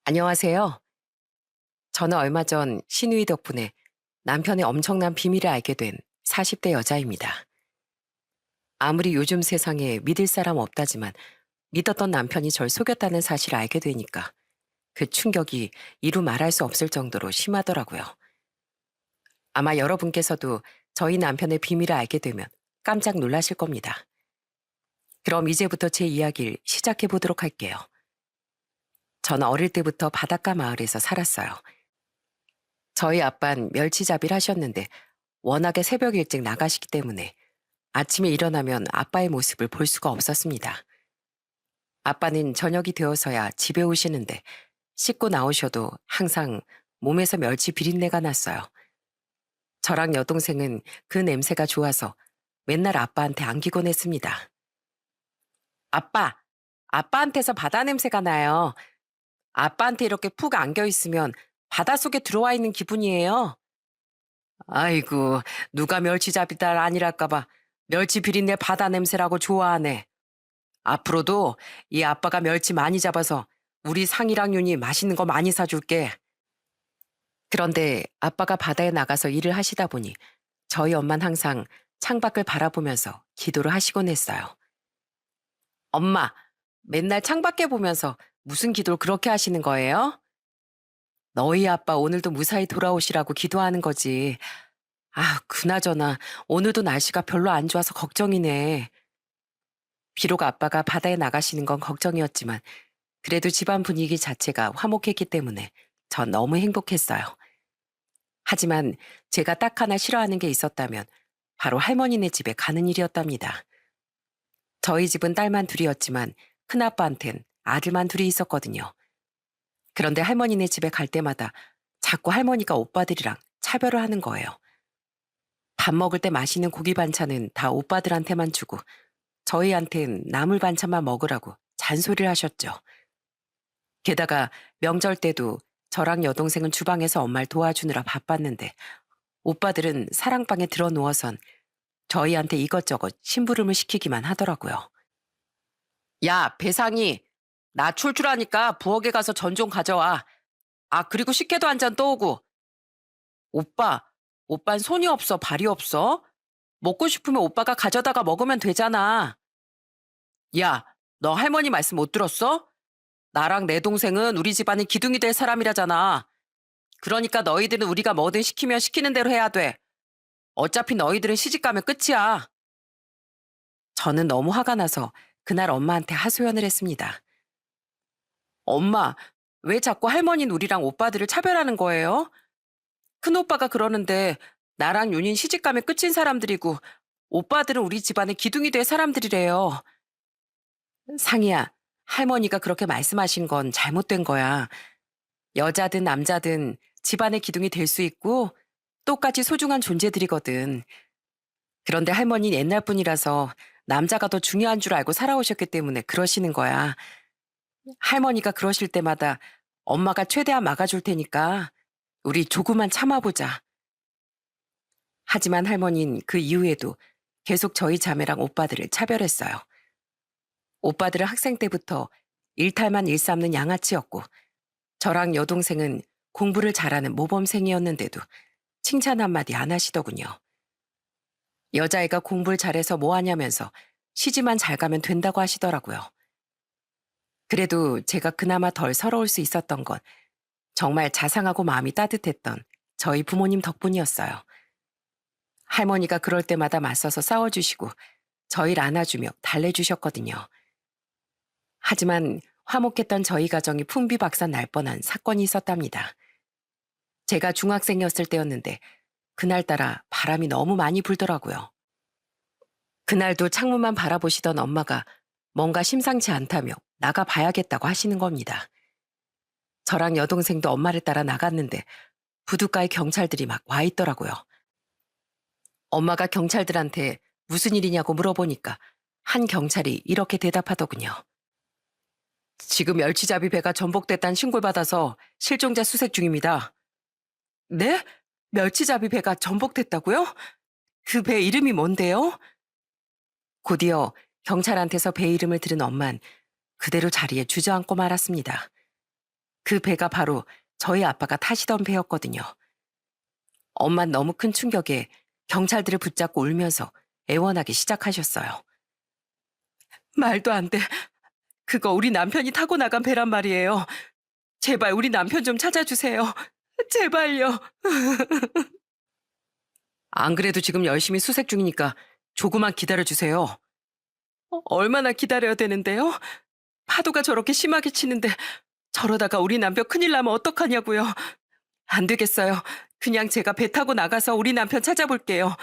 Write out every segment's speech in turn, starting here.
안녕하세요. 저는 얼마 전 시누이 덕분에 남편의 엄청난 비밀을 알게 된 40대 여자입니다. 아무리 요즘 세상에 믿을 사람 없다지만 믿었던 남편이 절 속였다는 사실을 알게 되니까 그 충격이 이루 말할 수 없을 정도로 심하더라고요. 아마 여러분께서도 저희 남편의 비밀을 알게 되면 깜짝 놀라실 겁니다. 그럼 이제부터 제 이야기를 시작해 보도록 할게요. 저는 어릴 때부터 바닷가 마을에서 살았어요. 저희 아빤 멸치잡이를 하셨는데 워낙에 새벽 일찍 나가시기 때문에 아침에 일어나면 아빠의 모습을 볼 수가 없었습니다. 아빠는 저녁이 되어서야 집에 오시는데 씻고 나오셔도 항상 몸에서 멸치 비린내가 났어요. 저랑 여동생은 그 냄새가 좋아서 맨날 아빠한테 안기곤 했습니다. 아빠, 아빠한테서 바다 냄새가 나요. 아빠한테 이렇게 푹 안겨 있으면 바닷속에 들어와 있는 기분이에요. 아이고, 누가 멸치잡이달 아니랄까봐 멸치 비린내 바다 냄새라고 좋아하네. 앞으로도 이 아빠가 멸치 많이 잡아서 우리 상이랑 윤이 맛있는 거 많이 사줄게. 그런데 아빠가 바다에 나가서 일을 하시다 보니 저희 엄만 항상 창밖을 바라보면서 기도를 하시곤 했어요. 엄마, 맨날 창밖에 보면서 무슨 기도를 그렇게 하시는 거예요? 너희 아빠 오늘도 무사히 돌아오시라고 기도하는 거지. 아, 그나저나 오늘도 날씨가 별로 안 좋아서 걱정이네. 비록 아빠가 바다에 나가시는 건 걱정이었지만 그래도 집안 분위기 자체가 화목했기 때문에 전 너무 행복했어요. 하지만 제가 딱 하나 싫어하는 게 있었다면 바로 할머니네 집에 가는 일이었답니다. 저희 집은 딸만 둘이었지만 큰아빠한텐 아들만 둘이 있었거든요. 그런데 할머니네 집에 갈 때마다 자꾸 할머니가 오빠들이랑 차별을 하는 거예요. 밥 먹을 때 맛있는 고기 반찬은 다 오빠들한테만 주고 저희한텐 나물 반찬만 먹으라고 잔소리를 하셨죠. 게다가 명절 때도 저랑 여동생은 주방에서 엄마를 도와주느라 바빴는데 오빠들은 사랑방에 들어 누워선 저희한테 이것저것 심부름을 시키기만 하더라고요. 야, 배상이, 나 출출하니까 부엌에 가서 전 좀 가져와. 아, 그리고 식혜도 한 잔 떠오고. 오빠, 오빤 손이 없어, 발이 없어? 먹고 싶으면 오빠가 가져다가 먹으면 되잖아. 야, 너 할머니 말씀 못 들었어? 나랑 내 동생은 우리 집안의 기둥이 될 사람이라잖아. 그러니까 너희들은 우리가 뭐든 시키면 시키는 대로 해야 돼. 어차피 너희들은 시집가면 끝이야. 저는 너무 화가 나서 그날 엄마한테 하소연을 했습니다. 엄마, 왜 자꾸 할머니는 우리랑 오빠들을 차별하는 거예요? 큰오빠가 그러는데 나랑 윤인 시집가면 끝인 사람들이고 오빠들은 우리 집안의 기둥이 될 사람들이래요. 상희야, 할머니가 그렇게 말씀하신 건 잘못된 거야. 여자든 남자든 집안의 기둥이 될 수 있고 똑같이 소중한 존재들이거든. 그런데 할머니는 옛날 분이라서 남자가 더 중요한 줄 알고 살아오셨기 때문에 그러시는 거야. 할머니가 그러실 때마다 엄마가 최대한 막아줄 테니까 우리 조금만 참아보자. 하지만 할머니는 그 이후에도 계속 저희 자매랑 오빠들을 차별했어요. 오빠들은 학생 때부터 일탈만 일삼는 양아치였고 저랑 여동생은 공부를 잘하는 모범생이었는데도 칭찬 한마디 안 하시더군요. 여자애가 공부를 잘해서 뭐 하냐면서 시집만 잘 가면 된다고 하시더라고요. 그래도 제가 그나마 덜 서러울 수 있었던 건 정말 자상하고 마음이 따뜻했던 저희 부모님 덕분이었어요. 할머니가 그럴 때마다 맞서서 싸워주시고 저희를 안아주며 달래주셨거든요. 하지만 화목했던 저희 가정이 풍비박산 날 뻔한 사건이 있었답니다. 제가 중학생이었을 때였는데 그날따라 바람이 너무 많이 불더라고요. 그날도 창문만 바라보시던 엄마가 뭔가 심상치 않다며 나가봐야겠다고 하시는 겁니다. 저랑 여동생도 엄마를 따라 나갔는데 부둣가에 경찰들이 막 와 있더라고요. 엄마가 경찰들한테 무슨 일이냐고 물어보니까 한 경찰이 이렇게 대답하더군요. 지금 멸치잡이 배가 전복됐다는 신고를 받아서 실종자 수색 중입니다. 네? 멸치잡이 배가 전복됐다고요? 그 배 이름이 뭔데요? 곧이어 경찰한테서 배 이름을 들은 엄만 그대로 자리에 주저앉고 말았습니다. 그 배가 바로 저희 아빠가 타시던 배였거든요. 엄만 너무 큰 충격에 경찰들을 붙잡고 울면서 애원하기 시작하셨어요. 말도 안 돼. 그거 우리 남편이 타고 나간 배란 말이에요. 제발 우리 남편 좀 찾아주세요. 제발요. 안 그래도 지금 열심히 수색 중이니까 조금만 기다려주세요. 얼마나 기다려야 되는데요? 파도가 저렇게 심하게 치는데 저러다가 우리 남편 큰일 나면 어떡하냐고요. 안 되겠어요. 그냥 제가 배 타고 나가서 우리 남편 찾아볼게요.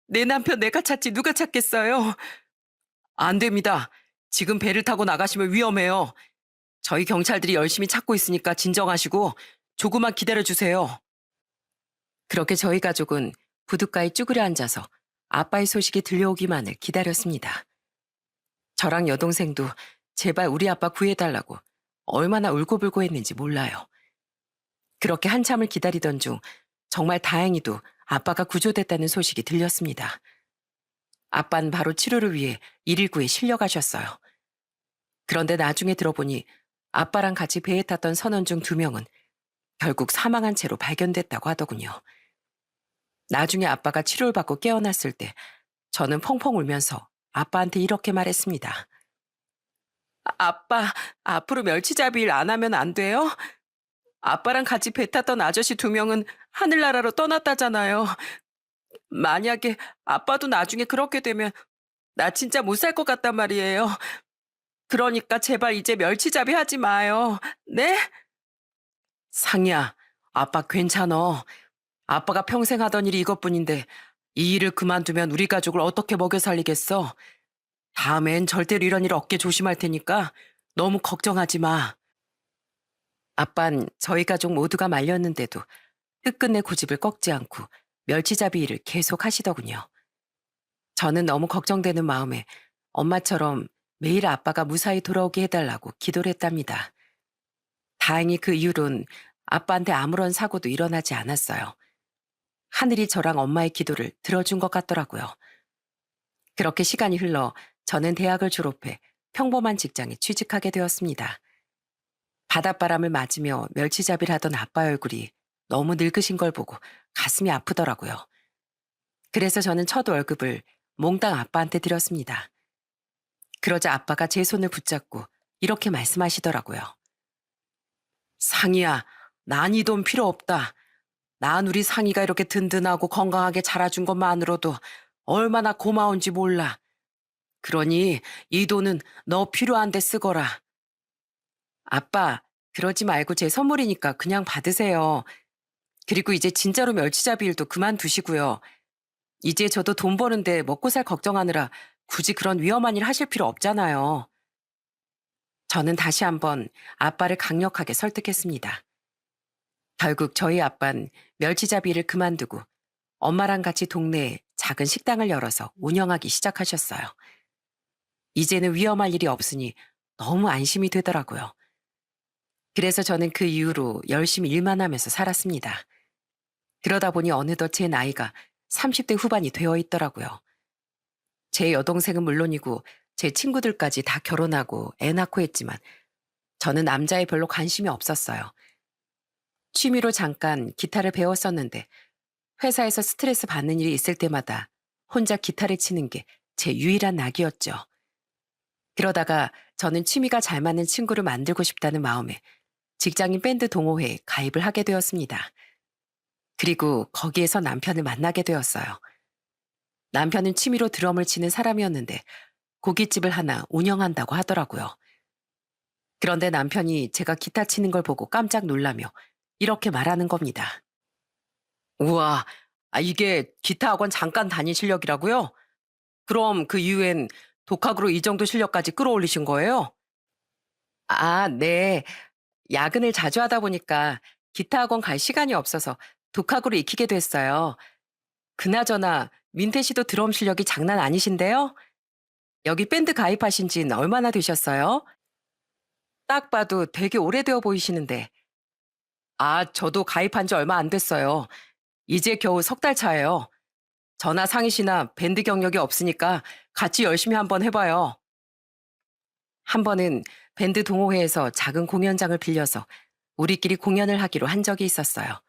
내 남편 내가 찾지 누가 찾겠어요. 안 됩니다. 지금 배를 타고 나가시면 위험해요. 저희 경찰들이 열심히 찾고 있으니까 진정하시고 조금만 기다려주세요. 그렇게 저희 가족은 부둣가에 쭈그려 앉아서 아빠의 소식이 들려오기만을 기다렸습니다. 저랑 여동생도 제발 우리 아빠 구해달라고 얼마나 울고불고 했는지 몰라요. 그렇게 한참을 기다리던 중 정말 다행히도 아빠가 구조됐다는 소식이 들렸습니다. 아빠는 바로 치료를 위해 119에 실려가셨어요. 그런데 나중에 들어보니 아빠랑 같이 배에 탔던 선원 중 2명은 결국 사망한 채로 발견됐다고 하더군요. 나중에 아빠가 치료를 받고 깨어났을 때 저는 펑펑 울면서 아빠한테 이렇게 말했습니다. 아빠, 앞으로 멸치잡이 일 안 하면 안 돼요? 아빠랑 같이 배 탔던 아저씨 2명은 하늘나라로 떠났다잖아요. 만약에 아빠도 나중에 그렇게 되면 나 진짜 못 살 것 같단 말이에요. 그러니까 제발 이제 멸치잡이 하지 마요. 네? 상이야, 아빠 괜찮어. 아빠가 평생 하던 일이 이것뿐인데 이 일을 그만두면 우리 가족을 어떻게 먹여 살리겠어? 다음엔 절대로 이런 일 없게 조심할 테니까 너무 걱정하지 마. 아빤 저희 가족 모두가 말렸는데도 끝끝내 고집을 꺾지 않고 멸치잡이 일을 계속 하시더군요. 저는 너무 걱정되는 마음에 엄마처럼 매일 아빠가 무사히 돌아오게 해달라고 기도를 했답니다. 다행히 그 이후론 아빠한테 아무런 사고도 일어나지 않았어요. 하늘이 저랑 엄마의 기도를 들어준 것 같더라고요. 그렇게 시간이 흘러 저는 대학을 졸업해 평범한 직장에 취직하게 되었습니다. 바닷바람을 맞으며 멸치잡이를 하던 아빠 얼굴이 너무 늙으신 걸 보고 가슴이 아프더라고요. 그래서 저는 첫 월급을 몽땅 아빠한테 드렸습니다. 그러자 아빠가 제 손을 붙잡고 이렇게 말씀하시더라고요. 상이야, 난 이 돈 필요 없다. 난 우리 상이가 이렇게 든든하고 건강하게 자라준 것만으로도 얼마나 고마운지 몰라. 그러니 이 돈은 너 필요한 데 쓰거라. 아빠, 그러지 말고 제 선물이니까 그냥 받으세요. 그리고 이제 진짜로 멸치잡이 일도 그만두시고요. 이제 저도 돈 버는데 먹고 살 걱정하느라 굳이 그런 위험한 일 하실 필요 없잖아요. 저는 다시 한번 아빠를 강력하게 설득했습니다. 결국 저희 아빠는 멸치잡이 일을 그만두고 엄마랑 같이 동네에 작은 식당을 열어서 운영하기 시작하셨어요. 이제는 위험할 일이 없으니 너무 안심이 되더라고요. 그래서 저는 그 이후로 열심히 일만 하면서 살았습니다. 그러다 보니 어느덧 제 나이가 30대 후반이 되어 있더라고요. 제 여동생은 물론이고 제 친구들까지 다 결혼하고 애 낳고 했지만 저는 남자에 별로 관심이 없었어요. 취미로 잠깐 기타를 배웠었는데 회사에서 스트레스 받는 일이 있을 때마다 혼자 기타를 치는 게 제 유일한 낙이었죠. 그러다가 저는 취미가 잘 맞는 친구를 만들고 싶다는 마음에 직장인 밴드 동호회에 가입을 하게 되었습니다. 그리고 거기에서 남편을 만나게 되었어요. 남편은 취미로 드럼을 치는 사람이었는데 고깃집을 하나 운영한다고 하더라고요. 그런데 남편이 제가 기타 치는 걸 보고 깜짝 놀라며 이렇게 말하는 겁니다. 우와, 이게 기타 학원 잠깐 다닌 실력이라고요? 그럼 그 이후엔 독학으로 이 정도 실력까지 끌어올리신 거예요? 아, 네. 야근을 자주 하다 보니까 기타 학원 갈 시간이 없어서 독학으로 익히게 됐어요. 그나저나 민태 씨도 드럼 실력이 장난 아니신데요? 여기 밴드 가입하신 지는 얼마나 되셨어요? 딱 봐도 되게 오래되어 보이시는데. 아, 저도 가입한 지 얼마 안 됐어요. 이제 겨우 3달 차예요. 저나 상희 씨나 밴드 경력이 없으니까 같이 열심히 한번 해봐요. 한 번은 밴드 동호회에서 작은 공연장을 빌려서 우리끼리 공연을 하기로 한 적이 있었어요.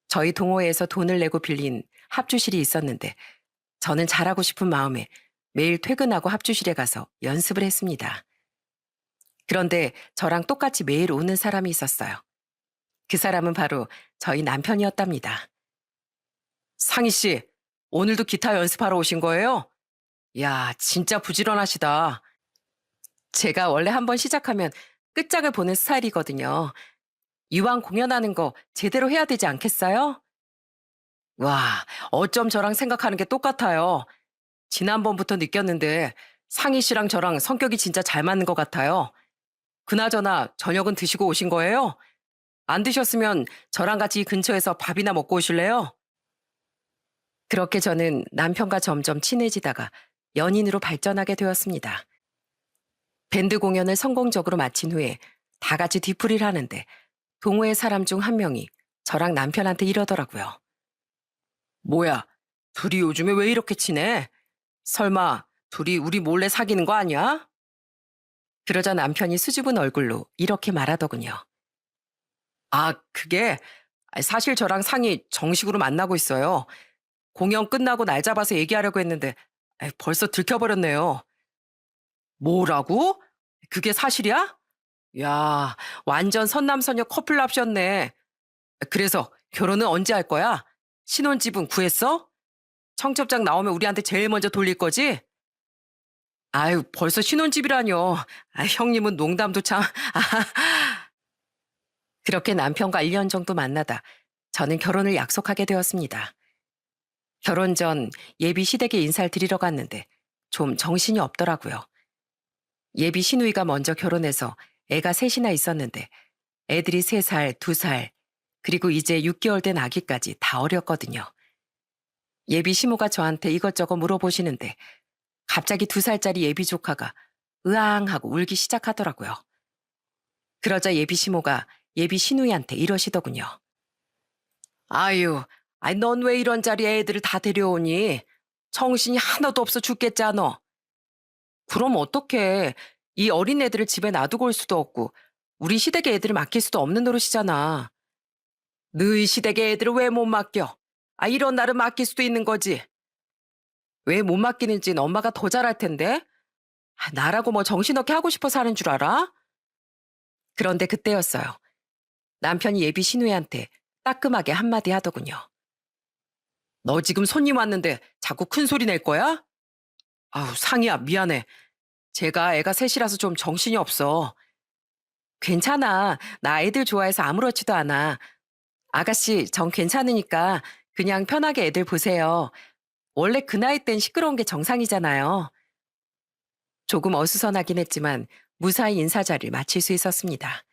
저희 동호회에서 돈을 내고 빌린 합주실이 있었는데 저는 잘하고 싶은 마음에 매일 퇴근하고 합주실에 가서 연습을 했습니다. 그런데 저랑 똑같이 매일 오는 사람이 있었어요. 그 사람은 바로 저희 남편이었답니다. 상희 씨, 오늘도 기타 연습하러 오신 거예요? 야, 진짜 부지런하시다. 제가 원래 한번 시작하면 끝장을 보는 스타일이거든요. 이왕 공연하는 거 제대로 해야 되지 않겠어요? 와, 어쩜 저랑 생각하는 게 똑같아요. 지난번부터 느꼈는데 상희 씨랑 저랑 성격이 진짜 잘 맞는 것 같아요. 그나저나 저녁은 드시고 오신 거예요? 안 드셨으면 저랑 같이 이 근처에서 밥이나 먹고 오실래요? 그렇게 저는 남편과 점점 친해지다가 연인으로 발전하게 되었습니다. 밴드 공연을 성공적으로 마친 후에 다 같이 뒤풀이를 하는데 동호회 사람 중 한 명이 저랑 남편한테 이러더라고요. 뭐야, 둘이 요즘에 왜 이렇게 친해? 설마 둘이 우리 몰래 사귀는 거 아니야? 그러자 남편이 수줍은 얼굴로 이렇게 말하더군요. 아, 그게 사실 저랑 상이 정식으로 만나고 있어요. 공연 끝나고 날 잡아서 얘기하려고 했는데 벌써 들켜버렸네요. 뭐라고? 그게 사실이야? 야, 완전 선남선녀 커플랍셨네. 그래서 결혼은 언제 할 거야? 신혼집은 구했어? 청첩장 나오면 우리한테 제일 먼저 돌릴 거지? 아유, 벌써 신혼집이라뇨. 아, 형님은 농담도 참. 그렇게 남편과 1년 정도 만나다 저는 결혼을 약속하게 되었습니다. 결혼 전 예비 시댁에 인사를 드리러 갔는데 좀 정신이 없더라고요. 예비 시누이가 먼저 결혼해서 애가 셋이나 있었는데 애들이 3살, 2살, 그리고 이제 6개월 된 아기까지 다 어렸거든요. 예비 시모가 저한테 이것저것 물어보시는데 갑자기 2살짜리 예비 조카가 으앙 하고 울기 시작하더라고요. 그러자 예비 시모가 예비 시누이한테 이러시더군요. 아유, 아이 넌 왜 이런 자리에 애들을 다 데려오니? 정신이 하나도 없어 죽겠잖아. 그럼 어떡해. 이 어린 애들을 집에 놔두고 올 수도 없고 우리 시댁의 애들을 맡길 수도 없는 노릇이잖아. 너희 시댁의 애들을 왜 못 맡겨? 아, 이런 날은 맡길 수도 있는 거지. 왜 못 맡기는진 엄마가 더 잘할 텐데. 아, 나라고 뭐 정신없게 하고 싶어 사는 줄 알아? 그런데 그때였어요. 남편이 예비 신우이한테 따끔하게 한마디 하더군요. 너 지금 손님 왔는데 자꾸 큰 소리 낼 거야? 아우, 상희야, 미안해. 제가 애가 셋이라서 좀 정신이 없어. 괜찮아. 나 애들 좋아해서 아무렇지도 않아. 아가씨, 전 괜찮으니까 그냥 편하게 애들 보세요. 원래 그 나이 땐 시끄러운 게 정상이잖아요. 조금 어수선하긴 했지만 무사히 인사자를 마칠 수 있었습니다.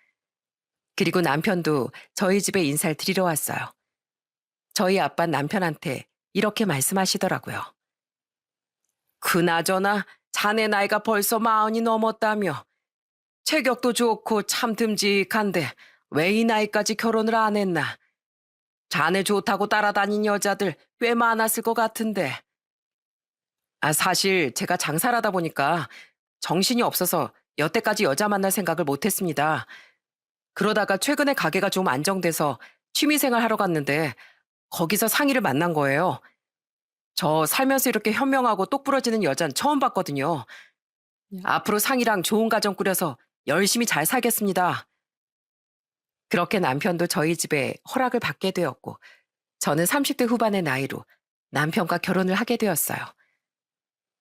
그리고 남편도 저희 집에 인사를 드리러 왔어요. 저희 아빠는 남편한테 이렇게 말씀하시더라고요. 그나저나 자네 나이가 벌써 40이 넘었다며. 체격도 좋고 참 듬직한데 왜 이 나이까지 결혼을 안 했나. 자네 좋다고 따라다닌 여자들 꽤 많았을 것 같은데. 아, 사실 제가 장사를 하다 보니까 정신이 없어서 여태까지 여자 만날 생각을 못 했습니다. 그러다가 최근에 가게가 좀 안정돼서 취미생활 하러 갔는데 거기서 상희를 만난 거예요. 저 살면서 이렇게 현명하고 똑부러지는 여잔 처음 봤거든요. 앞으로 상희랑 좋은 가정 꾸려서 열심히 잘 살겠습니다. 그렇게 남편도 저희 집에 허락을 받게 되었고 저는 30대 후반의 나이로 남편과 결혼을 하게 되었어요.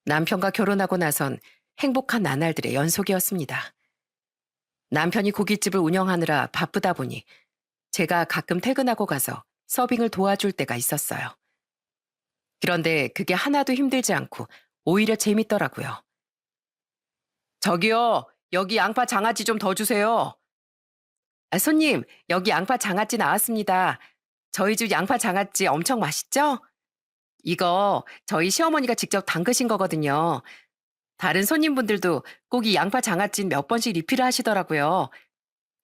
남편과 결혼하고 나선 행복한 나날들의 연속이었습니다. 남편이 고깃집을 운영하느라 바쁘다 보니 제가 가끔 퇴근하고 가서 서빙을 도와줄 때가 있었어요. 그런데 그게 하나도 힘들지 않고 오히려 재밌더라고요. 저기요, 여기 양파 장아찌 좀 더 주세요. 아, 손님, 여기 양파 장아찌 나왔습니다. 저희 집 양파 장아찌 엄청 맛있죠? 이거 저희 시어머니가 직접 담그신 거거든요. 다른 손님분들도 꼭 이 양파 장아찌 몇 번씩 리필을 하시더라고요.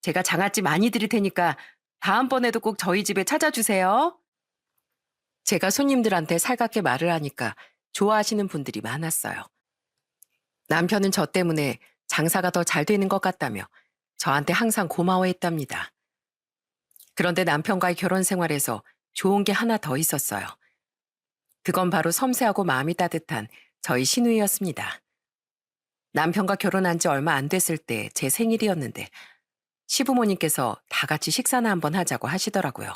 제가 장아찌 많이 드릴 테니까 다음번에도 꼭 저희 집에 찾아주세요. 제가 손님들한테 살갑게 말을 하니까 좋아하시는 분들이 많았어요. 남편은 저 때문에 장사가 더 잘 되는 것 같다며 저한테 항상 고마워했답니다. 그런데 남편과의 결혼 생활에서 좋은 게 하나 더 있었어요. 그건 바로 섬세하고 마음이 따뜻한 저희 시누이였습니다. 남편과 결혼한 지 얼마 안 됐을 때 제 생일이었는데 시부모님께서 다 같이 식사나 한번 하자고 하시더라고요.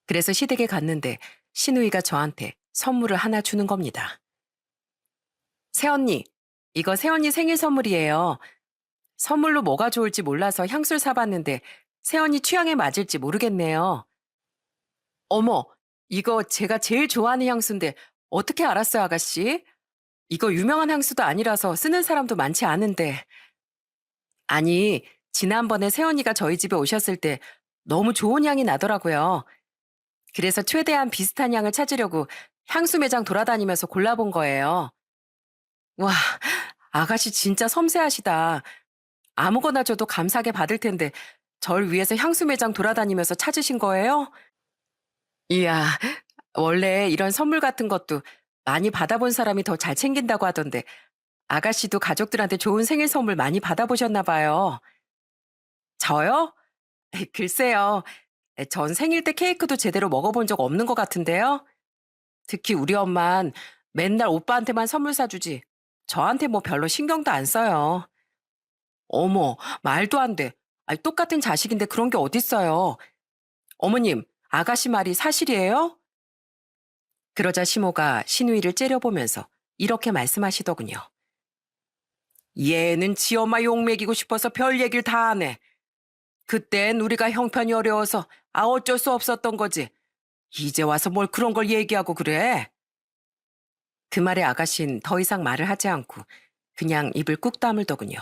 그래서 시댁에 갔는데 시누이가 저한테 선물을 하나 주는 겁니다. 새언니, 이거 새언니 생일 선물이에요. 선물로 뭐가 좋을지 몰라서 향수를 사봤는데 새언니 취향에 맞을지 모르겠네요. 어머, 이거 제가 제일 좋아하는 향수인데 어떻게 알았어요, 아가씨? 이거 유명한 향수도 아니라서 쓰는 사람도 많지 않은데. 아니, 지난번에 새언니가 저희 집에 오셨을 때 너무 좋은 향이 나더라고요. 그래서 최대한 비슷한 향을 찾으려고 향수 매장 돌아다니면서 골라본 거예요. 와, 아가씨 진짜 섬세하시다. 아무거나 줘도 감사하게 받을 텐데 절 위해서 향수 매장 돌아다니면서 찾으신 거예요? 이야, 원래 이런 선물 같은 것도 많이 받아본 사람이 더 잘 챙긴다고 하던데 아가씨도 가족들한테 좋은 생일 선물 많이 받아보셨나 봐요. 저요? 글쎄요. 전 생일 때 케이크도 제대로 먹어본 적 없는 것 같은데요. 특히 우리 엄만 맨날 오빠한테만 선물 사주지. 저한테 뭐 별로 신경도 안 써요. 어머, 말도 안 돼. 아니, 똑같은 자식인데 그런 게 어딨어요. 어머님, 아가씨 말이 사실이에요? 그러자 시모가 시누이를 째려보면서 이렇게 말씀하시더군요. 얘는 지 엄마 욕먹이고 싶어서 별 얘기를 다 하네. 그땐 우리가 형편이 어려워서 어쩔 수 없었던 거지. 이제 와서 뭘 그런 걸 얘기하고 그래? 그 말에 아가씨는 더 이상 말을 하지 않고 그냥 입을 꾹 다물더군요.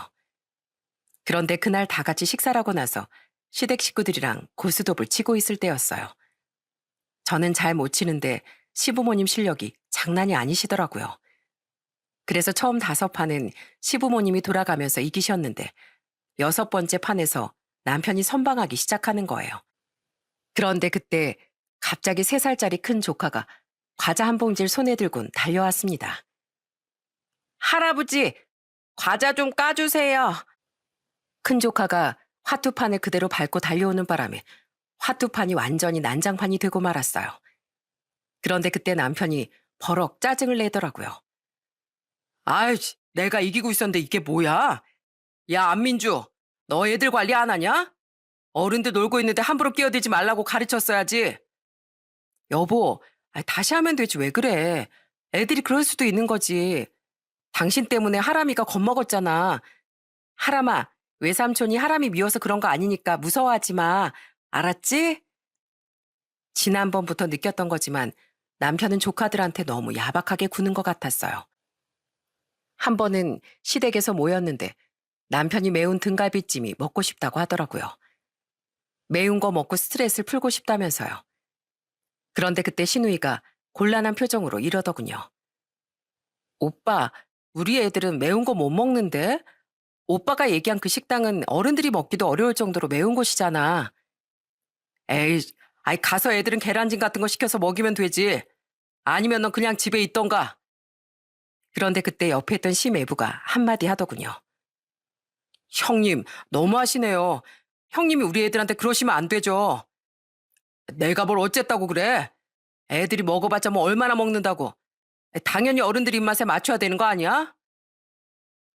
그런데 그날 다 같이 식사를 하고 나서 시댁 식구들이랑 고스톱을 치고 있을 때였어요. 저는 잘 못 치는데 시부모님 실력이 장난이 아니시더라고요. 그래서 처음 5판은 시부모님이 돌아가면서 이기셨는데 6번째 판에서 남편이 선방하기 시작하는 거예요. 그런데 그때 갑자기 3살짜리 큰 조카가 과자 한 봉지를 손에 들곤 달려왔습니다. 할아버지, 과자 좀 까주세요. 큰 조카가 화투판을 그대로 밟고 달려오는 바람에 화투판이 완전히 난장판이 되고 말았어요. 그런데 그때 남편이 버럭 짜증을 내더라고요. 아이, 내가 이기고 있었는데 이게 뭐야? 야, 안민주, 너 애들 관리 안 하냐? 어른들 놀고 있는데 함부로 끼어들지 말라고 가르쳤어야지. 여보, 다시 하면 되지 왜 그래? 애들이 그럴 수도 있는 거지. 당신 때문에 하람이가 겁먹었잖아. 하람아, 외삼촌이 하람이 미워서 그런 거 아니니까 무서워하지 마. 알았지? 지난번부터 느꼈던 거지만 남편은 조카들한테 너무 야박하게 구는 것 같았어요. 한 번은 시댁에서 모였는데 남편이 매운 등갈비찜이 먹고 싶다고 하더라고요. 매운 거 먹고 스트레스를 풀고 싶다면서요. 그런데 그때 시누이가 곤란한 표정으로 이러더군요. 오빠, 우리 애들은 매운 거 못 먹는데? 오빠가 얘기한 그 식당은 어른들이 먹기도 어려울 정도로 매운 곳이잖아. 에이, 가서 애들은 계란찜 같은 거 시켜서 먹이면 되지. 아니면 넌 그냥 집에 있던가. 그런데 그때 옆에 있던 시매부가 한마디 하더군요. 형님, 너무하시네요. 형님이 우리 애들한테 그러시면 안 되죠. 내가 뭘 어쨌다고 그래? 애들이 먹어봤자 뭐 얼마나 먹는다고. 당연히 어른들 입맛에 맞춰야 되는 거 아니야?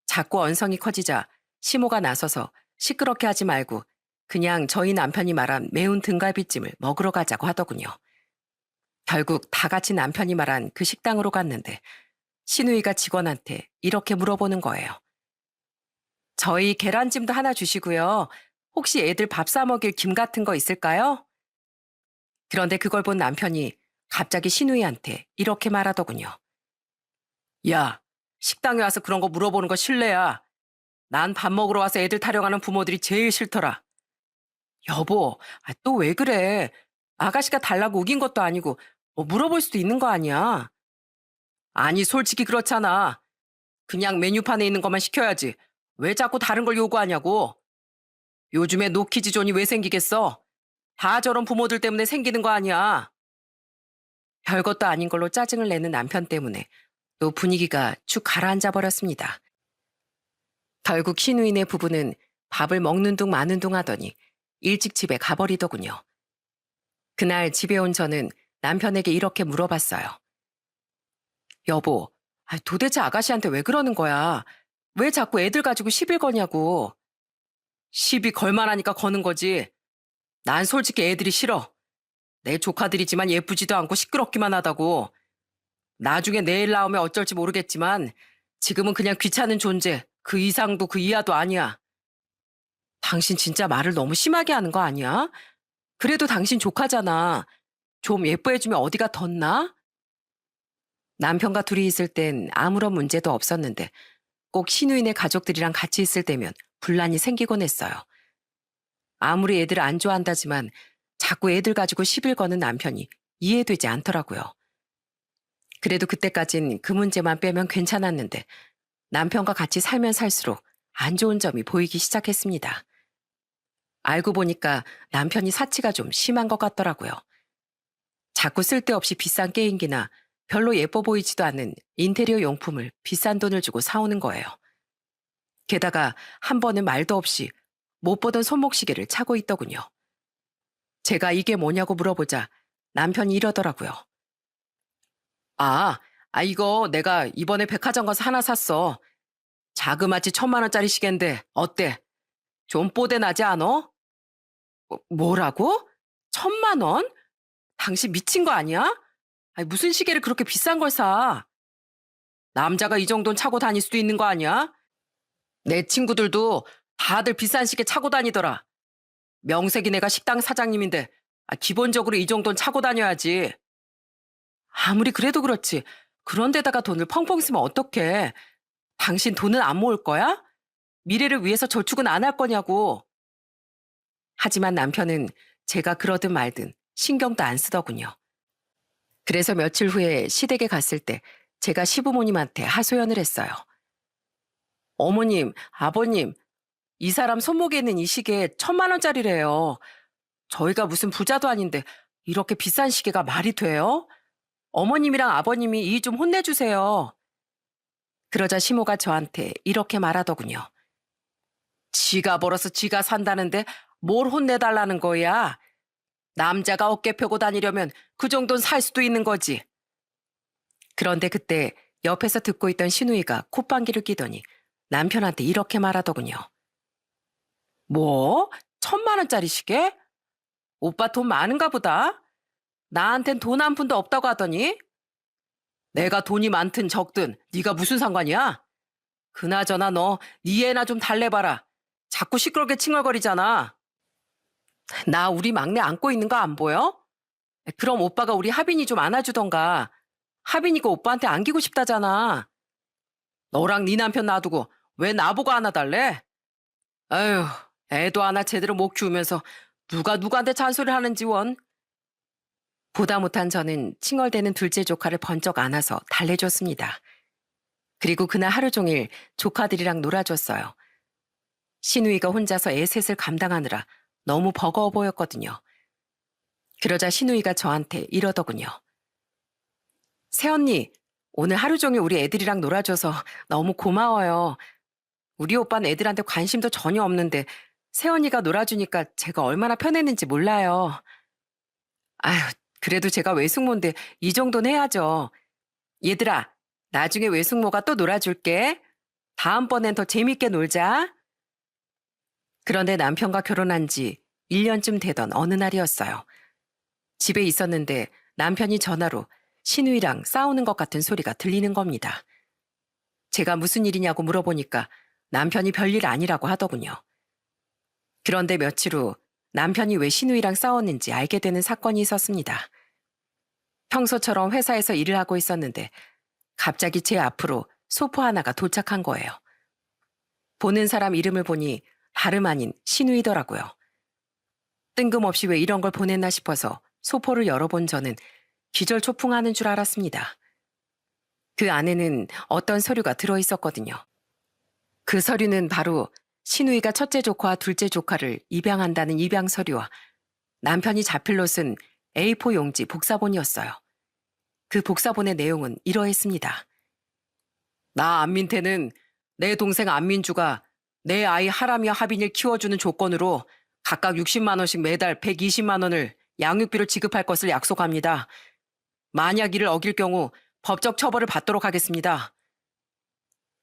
자꾸 언성이 커지자 시모가 나서서 시끄럽게 하지 말고 그냥 저희 남편이 말한 매운 등갈비찜을 먹으러 가자고 하더군요. 결국 다 같이 남편이 말한 그 식당으로 갔는데 시누이가 직원한테 이렇게 물어보는 거예요. 저희 계란찜도 하나 주시고요. 혹시 애들 밥 사 먹일 김 같은 거 있을까요? 그런데 그걸 본 남편이 갑자기 시누이한테 이렇게 말하더군요. 야, 식당에 와서 그런 거 물어보는 거 실례야. 난 밥 먹으러 와서 애들 타령하는 부모들이 제일 싫더라. 여보, 또 왜 그래? 아가씨가 달라고 우긴 것도 아니고 뭐 물어볼 수도 있는 거 아니야. 아니, 솔직히 그렇잖아. 그냥 메뉴판에 있는 것만 시켜야지. 왜 자꾸 다른 걸 요구하냐고. 요즘에 노키즈존이 왜 생기겠어? 다 저런 부모들 때문에 생기는 거 아니야. 별것도 아닌 걸로 짜증을 내는 남편 때문에 또 분위기가 축 가라앉아 버렸습니다. 결국 시누이네 부부는 밥을 먹는 둥 마는 둥 하더니 일찍 집에 가버리더군요. 그날 집에 온 저는 남편에게 이렇게 물어봤어요. 여보, 도대체 아가씨한테 왜 그러는 거야? 왜 자꾸 애들 가지고 시비 거냐고. 시비 걸만하니까 거는 거지. 난 솔직히 애들이 싫어. 내 조카들이지만 예쁘지도 않고 시끄럽기만 하다고. 나중에 내일 나오면 어쩔지 모르겠지만 지금은 그냥 귀찮은 존재. 그 이상도 그 이하도 아니야. 당신 진짜 말을 너무 심하게 하는 거 아니야? 그래도 당신 조카잖아. 좀 예뻐해주면 어디가 덧나? 남편과 둘이 있을 땐 아무런 문제도 없었는데 꼭 신우이네 가족들이랑 같이 있을 때면 분란이 생기곤 했어요. 아무리 애들 안 좋아한다지만 자꾸 애들 가지고 시비를 거는 남편이 이해되지 않더라고요. 그래도 그때까진 그 문제만 빼면 괜찮았는데 남편과 같이 살면 살수록 안 좋은 점이 보이기 시작했습니다. 알고 보니까 남편이 사치가 좀 심한 것 같더라고요. 자꾸 쓸데없이 비싼 게임기나 별로 예뻐 보이지도 않는 인테리어 용품을 비싼 돈을 주고 사오는 거예요. 게다가 한 번은 말도 없이 못 보던 손목시계를 차고 있더군요. 제가 이게 뭐냐고 물어보자 남편이 이러더라고요. 아, 이거 내가 이번에 백화점 가서 하나 샀어. 자그마치 1,000만 원짜리 시계인데 어때? 좀 뽀대 나지 않어? 뭐라고? 1,000만 원? 당신 미친 거 아니야? 무슨 시계를 그렇게 비싼 걸 사? 남자가 이 정도는 차고 다닐 수도 있는 거 아니야? 내 친구들도 다들 비싼 시계 차고 다니더라. 명색이 내가 식당 사장님인데 기본적으로 이 정도는 차고 다녀야지. 아무리 그래도 그렇지. 그런데다가 돈을 펑펑 쓰면 어떡해. 당신 돈은 안 모을 거야? 미래를 위해서 저축은 안 할 거냐고. 하지만 남편은 제가 그러든 말든 신경도 안 쓰더군요. 그래서 며칠 후에 시댁에 갔을 때 제가 시부모님한테 하소연을 했어요. 어머님, 아버님, 이 사람 손목에 있는 이 시계 1,000만 원짜리래요. 저희가 무슨 부자도 아닌데 이렇게 비싼 시계가 말이 돼요? 어머님이랑 아버님이 이 좀 혼내주세요. 그러자 시모가 저한테 이렇게 말하더군요. 지가 벌어서 지가 산다는데 뭘 혼내달라는 거야? 남자가 어깨 펴고 다니려면 그 정도는 살 수도 있는 거지. 그런데 그때 옆에서 듣고 있던 시누이가 콧방귀를 뀌더니 남편한테 이렇게 말하더군요. 뭐? 1,000만 원짜리 시계? 오빠 돈 많은가 보다. 나한텐 돈 한 푼도 없다고 하더니? 내가 돈이 많든 적든 네가 무슨 상관이야? 그나저나 너 네 애나 좀 달래봐라. 자꾸 시끄럽게 칭얼거리잖아. 나 우리 막내 안고 있는 거 안 보여? 그럼 오빠가 우리 하빈이 좀 안아주던가. 하빈이가 오빠한테 안기고 싶다잖아. 너랑 네 남편 놔두고 왜 나보고 안아달래? 아휴, 애도 하나 제대로 못 키우면서 누가 누구한테 잔소리를 하는지 원. 보다 못한 저는 칭얼대는 둘째 조카를 번쩍 안아서 달래줬습니다. 그리고 그날 하루 종일 조카들이랑 놀아줬어요. 시누이가 혼자서 애 셋을 감당하느라 너무 버거워 보였거든요. 그러자 시누이가 저한테 이러더군요. 새언니, 오늘 하루 종일 우리 애들이랑 놀아줘서 너무 고마워요. 우리 오빠는 애들한테 관심도 전혀 없는데 새언니가 놀아주니까 제가 얼마나 편했는지 몰라요. 아휴, 그래도 제가 외숙모인데 이 정도는 해야죠. 얘들아, 나중에 외숙모가 또 놀아줄게. 다음번엔 더 재밌게 놀자. 그런데 남편과 결혼한 지 1년쯤 되던 어느 날이었어요. 집에 있었는데 남편이 전화로 시누이랑 싸우는 것 같은 소리가 들리는 겁니다. 제가 무슨 일이냐고 물어보니까 남편이 별일 아니라고 하더군요. 그런데 며칠 후 남편이 왜 시누이랑 싸웠는지 알게 되는 사건이 있었습니다. 평소처럼 회사에서 일을 하고 있었는데 갑자기 제 앞으로 소포 하나가 도착한 거예요. 보는 사람 이름을 보니 다름 아닌 시누이더라고요. 뜬금없이 왜 이런 걸 보냈나 싶어서 소포를 열어본 저는 기절초풍하는 줄 알았습니다. 그 안에는 어떤 서류가 들어있었거든요. 그 서류는 바로 시누이가 첫째 조카와 둘째 조카를 입양한다는 입양 서류와 남편이 자필로 쓴 A4 용지 복사본이었어요. 그 복사본의 내용은 이러했습니다. 나 안민태는 내 동생 안민주가 내 아이 하람이와 하빈이를 키워주는 조건으로 각각 60만 원씩 매달 120만 원을 양육비로 지급할 것을 약속합니다. 만약 이를 어길 경우 법적 처벌을 받도록 하겠습니다.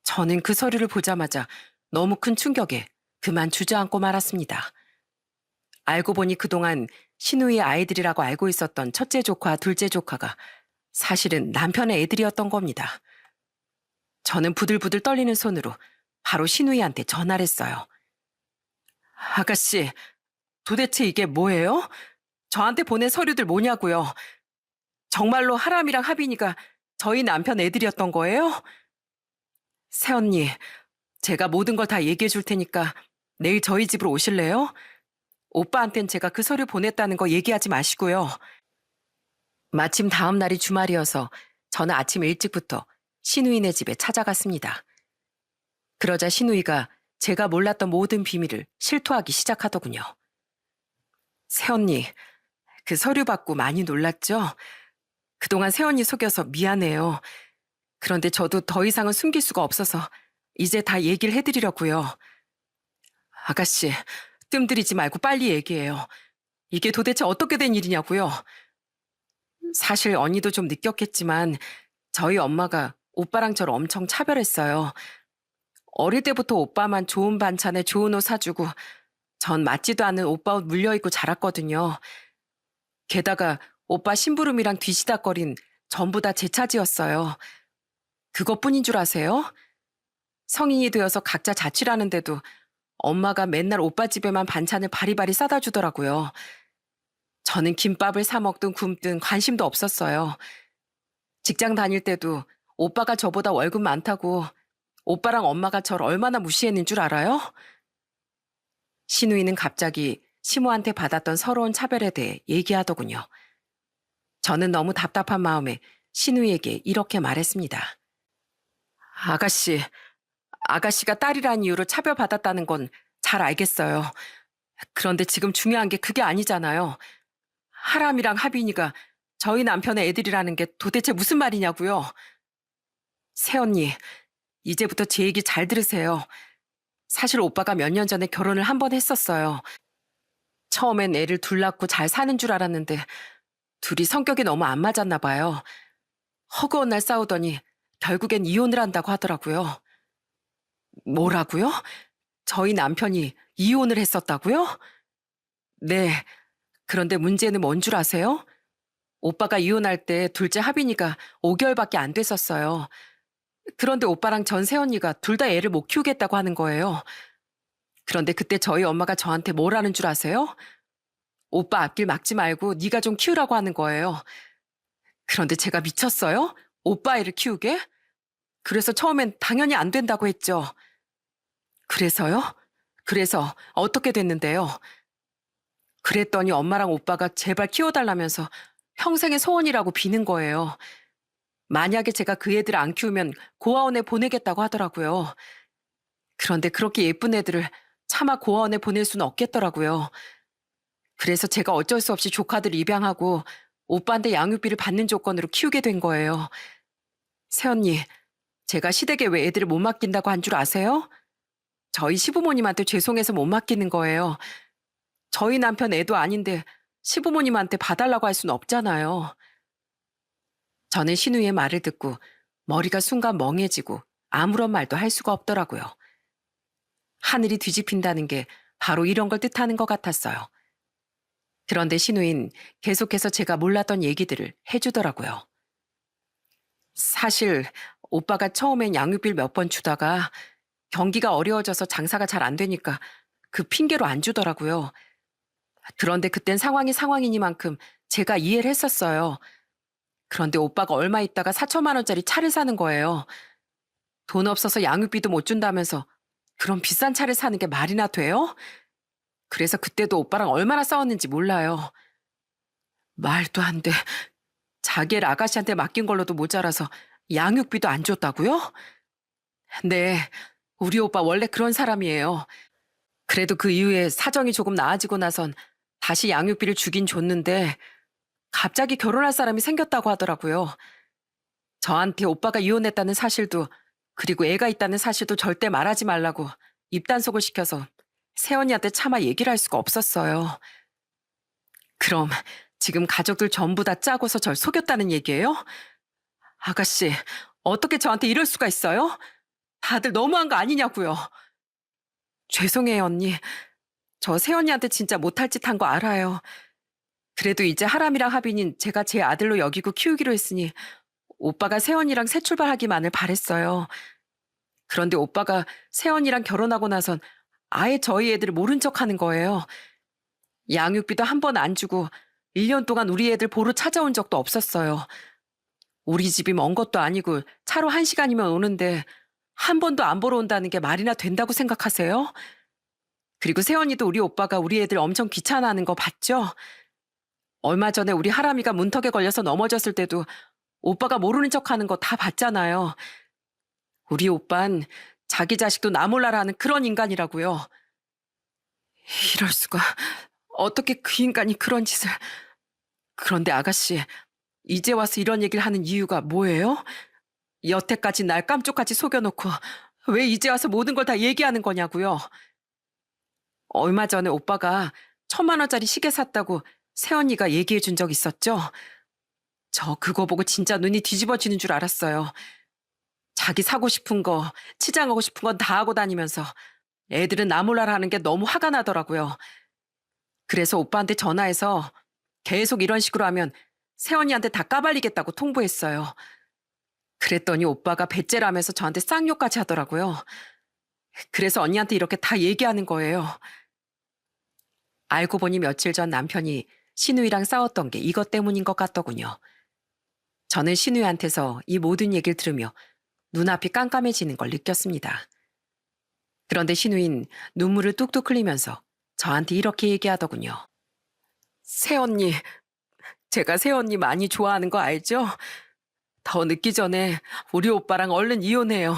저는 그 서류를 보자마자 너무 큰 충격에 그만 주저앉고 말았습니다. 알고 보니 그동안 신우이의 아이들이라고 알고 있었던 첫째 조카, 둘째 조카가 사실은 남편의 애들이었던 겁니다. 저는 부들부들 떨리는 손으로 바로 신우이한테 전화를 했어요. 아가씨, 도대체 이게 뭐예요? 저한테 보낸 서류들 뭐냐고요? 정말로 하람이랑 하빈이가 저희 남편 애들이었던 거예요? 새언니, 제가 모든 걸 다 얘기해 줄 테니까 내일 저희 집으로 오실래요? 오빠한텐 제가 그 서류 보냈다는 거 얘기하지 마시고요. 마침 다음 날이 주말이어서 저는 아침 일찍부터 신우이네 집에 찾아갔습니다. 그러자 신우이가 제가 몰랐던 모든 비밀을 실토하기 시작하더군요. 새언니, 그 서류 받고 많이 놀랐죠? 그동안 새언니 속여서 미안해요. 그런데 저도 더 이상은 숨길 수가 없어서 이제 다 얘기를 해드리려고요. 아가씨, 뜸들이지 말고 빨리 얘기해요. 이게 도대체 어떻게 된 일이냐고요? 사실 언니도 좀 느꼈겠지만 저희 엄마가 오빠랑 저를 엄청 차별했어요. 어릴 때부터 오빠만 좋은 반찬에 좋은 옷 사주고 전 맞지도 않은 오빠 옷 물려입고 자랐거든요. 게다가 오빠 심부름이랑 뒤시다거린 전부 다 제 차지였어요. 그것뿐인 줄 아세요? 성인이 되어서 각자 자취하는데도 엄마가 맨날 오빠 집에만 반찬을 바리바리 싸다 주더라고요. 저는 김밥을 사 먹든 굶든 관심도 없었어요. 직장 다닐 때도 오빠가 저보다 월급 많다고 오빠랑 엄마가 저를 얼마나 무시했는 줄 알아요? 신우이는 갑자기 시모한테 받았던 서러운 차별에 대해 얘기하더군요. 저는 너무 답답한 마음에 신우이에게 이렇게 말했습니다. 아가씨가 딸이란 이유로 차별받았다는 건 잘 알겠어요. 그런데 지금 중요한 게 그게 아니잖아요. 하람이랑 하빈이가 저희 남편의 애들이라는 게 도대체 무슨 말이냐고요. 새언니, 이제부터 제 얘기 잘 들으세요. 사실 오빠가 몇 년 전에 결혼을 한 번 했었어요. 처음엔 애를 둘 낳고 잘 사는 줄 알았는데 둘이 성격이 너무 안 맞았나 봐요. 허구한 날 싸우더니 결국엔 이혼을 한다고 하더라고요. 뭐라고요? 저희 남편이 이혼을 했었다고요? 네. 그런데 문제는 뭔 줄 아세요? 오빠가 이혼할 때 둘째 하빈이가 5개월밖에 안 됐었어요. 그런데 오빠랑 전 새언니가 둘 다 애를 못 키우겠다고 하는 거예요. 그런데 그때 저희 엄마가 저한테 뭐라는 줄 아세요? 오빠 앞길 막지 말고 네가 좀 키우라고 하는 거예요. 그런데 제가 미쳤어요? 오빠 애를 키우게? 그래서 처음엔 당연히 안 된다고 했죠. 그래서요? 그래서 어떻게 됐는데요? 그랬더니 엄마랑 오빠가 제발 키워달라면서 평생의 소원이라고 비는 거예요. 만약에 제가 그 애들 안 키우면 고아원에 보내겠다고 하더라고요. 그런데 그렇게 예쁜 애들을 차마 고아원에 보낼 수는 없겠더라고요. 그래서 제가 어쩔 수 없이 조카들 입양하고 오빠한테 양육비를 받는 조건으로 키우게 된 거예요. 새언니, 제가 시댁에 왜 애들을 못 맡긴다고 한 줄 아세요? 저희 시부모님한테 죄송해서 못 맡기는 거예요. 저희 남편 애도 아닌데 시부모님한테 봐달라고 할 수는 없잖아요. 저는 신우의 말을 듣고 머리가 순간 멍해지고 아무런 말도 할 수가 없더라고요. 하늘이 뒤집힌다는 게 바로 이런 걸 뜻하는 것 같았어요. 그런데 신우인 계속해서 제가 몰랐던 얘기들을 해주더라고요. 사실 오빠가 처음엔 양육비를 몇 번 주다가 경기가 어려워져서 장사가 잘 안 되니까 그 핑계로 안 주더라고요. 그런데 그땐 상황이 상황이니만큼 제가 이해를 했었어요. 그런데 오빠가 얼마 있다가 4천만 원짜리 차를 사는 거예요. 돈 없어서 양육비도 못 준다면서 그런 비싼 차를 사는 게 말이나 돼요? 그래서 그때도 오빠랑 얼마나 싸웠는지 몰라요. 말도 안 돼. 자기 애를 아가씨한테 맡긴 걸로도 모자라서 양육비도 안 줬다고요? 네, 우리 오빠 원래 그런 사람이에요. 그래도 그 이후에 사정이 조금 나아지고 나선 다시 양육비를 주긴 줬는데 갑자기 결혼할 사람이 생겼다고 하더라고요. 저한테 오빠가 이혼했다는 사실도 그리고 애가 있다는 사실도 절대 말하지 말라고 입단속을 시켜서 새언니한테 차마 얘기를 할 수가 없었어요. 그럼 지금 가족들 전부 다 짜고서 절 속였다는 얘기예요? 아가씨, 어떻게 저한테 이럴 수가 있어요? 다들 너무한 거 아니냐고요. 죄송해요, 언니. 저 새언니한테 진짜 못할 짓 한 거 알아요. 그래도 이제 하람이랑 하빈인 제가 제 아들로 여기고 키우기로 했으니 오빠가 새언니랑 새 출발하기만을 바랬어요. 그런데 오빠가 새언니랑 결혼하고 나선 아예 저희 애들을 모른 척 하는 거예요. 양육비도 한 번 안 주고 1년 동안 우리 애들 보러 찾아온 적도 없었어요. 우리 집이 먼 것도 아니고 차로 1시간이면 오는데 한 번도 안 보러 온다는 게 말이나 된다고 생각하세요? 그리고 새언니도 우리 오빠가 우리 애들 엄청 귀찮아하는 거 봤죠? 얼마 전에 우리 하람이가 문턱에 걸려서 넘어졌을 때도 오빠가 모르는 척하는 거 다 봤잖아요. 우리 오빤 자기 자식도 나 몰라라 하는 그런 인간이라고요. 이럴 수가. 어떻게 그 인간이 그런 짓을. 그런데 아가씨, 이제 와서 이런 얘기를 하는 이유가 뭐예요? 여태까지 날 깜짝같이 속여놓고 왜 이제 와서 모든 걸 다 얘기하는 거냐고요. 얼마 전에 오빠가 1,000만 원짜리 시계 샀다고 새언니가 얘기해 준 적 있었죠? 저 그거 보고 진짜 눈이 뒤집어지는 줄 알았어요. 자기 사고 싶은 거, 치장하고 싶은 건 다 하고 다니면서 애들은 나 몰라라 하는 게 너무 화가 나더라고요. 그래서 오빠한테 전화해서 계속 이런 식으로 하면 새언니한테 다 까발리겠다고 통보했어요. 그랬더니 오빠가 배째라면서 저한테 쌍욕까지 하더라고요. 그래서 언니한테 이렇게 다 얘기하는 거예요. 알고 보니 며칠 전 남편이 신우이랑 싸웠던 게 이것 때문인 것 같더군요. 저는 신우이한테서 이 모든 얘기를 들으며 눈앞이 깜깜해지는 걸 느꼈습니다. 그런데 신우인 눈물을 뚝뚝 흘리면서 저한테 이렇게 얘기하더군요. 새언니, 제가 새언니 많이 좋아하는 거 알죠? 더 늦기 전에 우리 오빠랑 얼른 이혼해요.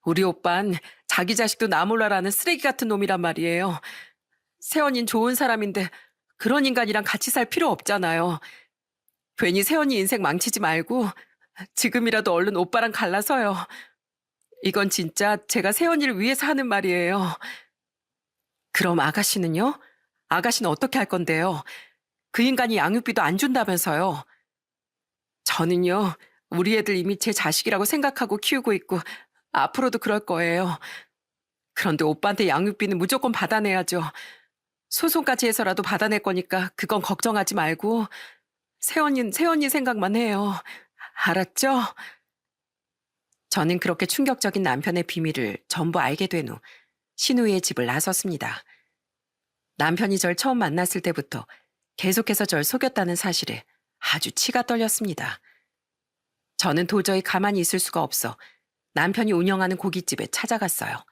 우리 오빤 자기 자식도 나 몰라라는 쓰레기 같은 놈이란 말이에요. 새언니는 좋은 사람인데 그런 인간이랑 같이 살 필요 없잖아요. 괜히 새언니 인생 망치지 말고 지금이라도 얼른 오빠랑 갈라서요. 이건 진짜 제가 새언니를 위해서 하는 말이에요. 그럼 아가씨는요? 아가씨는 어떻게 할 건데요? 그 인간이 양육비도 안 준다면서요. 저는요, 우리 애들 이미 제 자식이라고 생각하고 키우고 있고 앞으로도 그럴 거예요. 그런데 오빠한테 양육비는 무조건 받아내야죠. 소송까지 해서라도 받아낼 거니까 그건 걱정하지 말고 새언니 생각만 해요. 알았죠? 저는 그렇게 충격적인 남편의 비밀을 전부 알게 된 후 신우이의 집을 나섰습니다. 남편이 절 처음 만났을 때부터 계속해서 절 속였다는 사실에 아주 치가 떨렸습니다. 저는 도저히 가만히 있을 수가 없어 남편이 운영하는 고깃집에 찾아갔어요.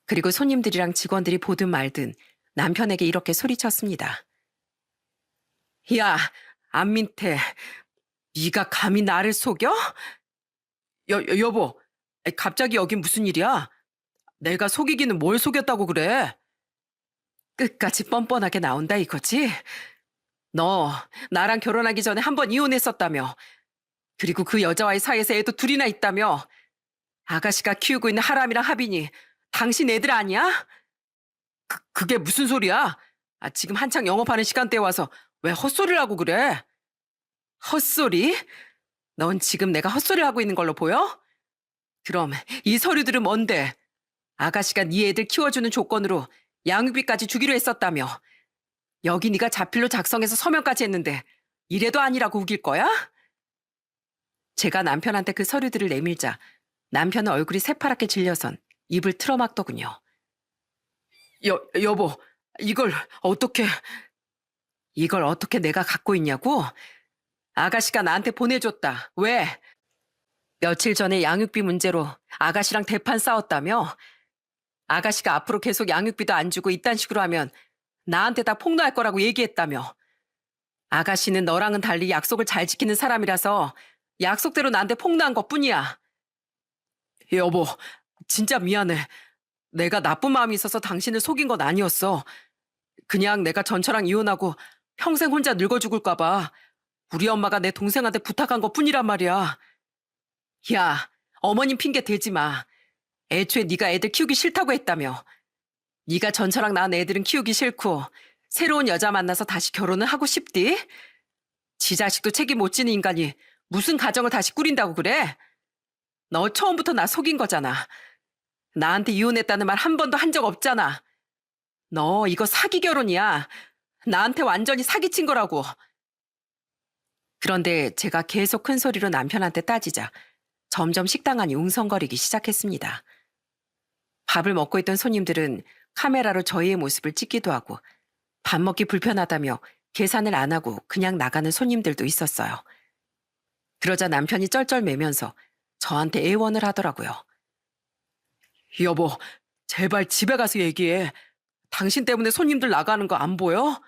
그리고 손님들이랑 직원들이 보든 말든 남편에게 이렇게 소리쳤습니다. 야, 안민태, 네가 감히 나를 속여? 여보, 갑자기 여긴 무슨 일이야? 내가 속이기는 뭘 속였다고 그래? 끝까지 뻔뻔하게 나온다 이거지? 너 나랑 결혼하기 전에 한 번 이혼했었다며. 그리고 그 여자와의 사이에서 애도 둘이나 있다며. 아가씨가 키우고 있는 하람이랑 하빈이 당신 애들 아니야? 그게 무슨 소리야? 지금 한창 영업하는 시간대에 와서 왜 헛소리를 하고 그래? 헛소리? 넌 지금 내가 헛소리를 하고 있는 걸로 보여? 그럼 이 서류들은 뭔데? 아가씨가 네 애들 키워주는 조건으로 양육비까지 주기로 했었다며. 여기 네가 자필로 작성해서 서명까지 했는데 이래도 아니라고 우길 거야? 제가 남편한테 그 서류들을 내밀자 남편은 얼굴이 새파랗게 질려선 입을 틀어막더군요. 여보, 이걸 어떻게 내가 갖고 있냐고? 아가씨가 나한테 보내줬다. 왜? 며칠 전에 양육비 문제로 아가씨랑 대판 싸웠다며? 아가씨가 앞으로 계속 양육비도 안 주고 이딴 식으로 하면 나한테 다 폭로할 거라고 얘기했다며. 아가씨는 너랑은 달리 약속을 잘 지키는 사람이라서 약속대로 나한테 폭로한 것뿐이야. 여보, 진짜 미안해. 내가 나쁜 마음이 있어서 당신을 속인 건 아니었어. 그냥 내가 전처랑 이혼하고 평생 혼자 늙어 죽을까 봐 우리 엄마가 내 동생한테 부탁한 것뿐이란 말이야. 야, 어머님 핑계 대지 마. 애초에 네가 애들 키우기 싫다고 했다며. 네가 전처랑 낳은 애들은 키우기 싫고 새로운 여자 만나서 다시 결혼을 하고 싶디? 지 자식도 책임 못 지는 인간이 무슨 가정을 다시 꾸린다고 그래? 너 처음부터 나 속인 거잖아. 나한테 이혼했다는 말 한 번도 한 적 없잖아. 너 이거 사기 결혼이야. 나한테 완전히 사기친 거라고. 그런데 제가 계속 큰 소리로 남편한테 따지자 점점 식당 안이 웅성거리기 시작했습니다. 밥을 먹고 있던 손님들은 카메라로 저희의 모습을 찍기도 하고 밥 먹기 불편하다며 계산을 안 하고 그냥 나가는 손님들도 있었어요. 그러자 남편이 쩔쩔매면서 저한테 애원을 하더라고요. 여보, 제발 집에 가서 얘기해. 당신 때문에 손님들 나가는 거 안 보여?